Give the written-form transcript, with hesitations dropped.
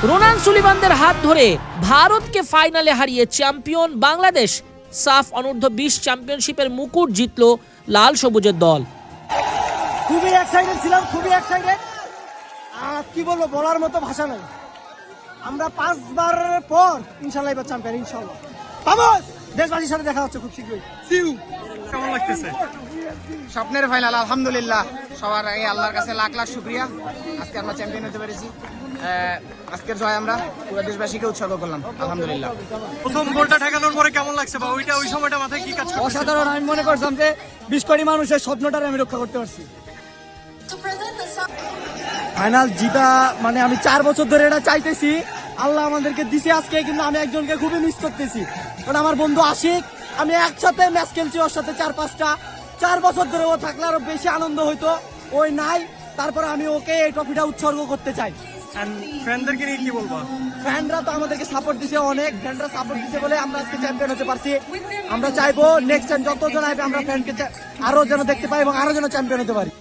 Ronan সুলিভানদের হাত ধরে ভারতকে ফাইনালে হারিয়ে চ্যাম্পিয়ন বাংলাদেশ। সাফ অনূর্ধ্ব 20 চ্যাম্পিয়নশিপের মুকুট জিতল লাল সবুজের দল। খুবই এক্সাইটেড ছিলাম, খুবই এক্সাইটেড। কি বলবো, বলার মতো ভাষা নাই। আমরা 5 বার পর ইনশাল্লাহ এবার চ্যাম্পিয়ন, ইনশাল্লাহ। ভামস, দেশবাসীর সাথে দেখা হচ্ছে খুব শীঘ্রই। সিউ। কেমন লাগতেছে? স্বপ্নের ফাইনাল, আলহামদুলিল্লাহ। সবার আগে আল্লাহর কাছে লাখ লাখ শুকরিয়া, আজকে আমরা চ্যাম্পিয়ন হতে পেরেছি। আজকের জয় আমরা পুরো দেশবাসীকে উৎসর্গ করলাম, আলহামদুলিল্লাহ। প্রথম গোলটা ঠেকানোর পরে কেমন লাগছে বা ওই সময়টা মাথায় কি কাজ করছে? অসাধারণ। আমি মনে করছিলাম যে 20 কোটি মানুষের স্বপ্নটা আমি রক্ষা করতে পারছি। ফাইনাল জিতা মানে আমি 4 বছর ধরে এটা চাইতেছি, আল্লাহ আমাদেরকে দিছে আজকে। কিন্তু আমি একজনকে খুবই মিস করতেছি, কারণ আমার বন্ধু আশিক, আমি একসাথে ম্যাচ খেলছি ওর সাথে 4-5টা। 4 বছর ধরে ও থাকলে আরো বেশি আনন্দ হইতো, ওই নাই। তারপরে আমি ওকে এই ট্রফিটা উৎসর্গ করতে চাই। ফ্যানদেরকে নিয়ে কি বলবো? ফ্যানরা তো আমাদেরকে সাপোর্ট দিছে, অনেক ফ্যানরা সাপোর্ট দিছে বলে আমরা আজকে চ্যাম্পিয়ন হতে পারছি। আমরা চাইবো নেক্সট টাইম যতজন আসবে আমরা ফ্যানকে আরো যেন দেখতে পাই এবং আরো যেন চ্যাম্পিয়ন হতে পারি।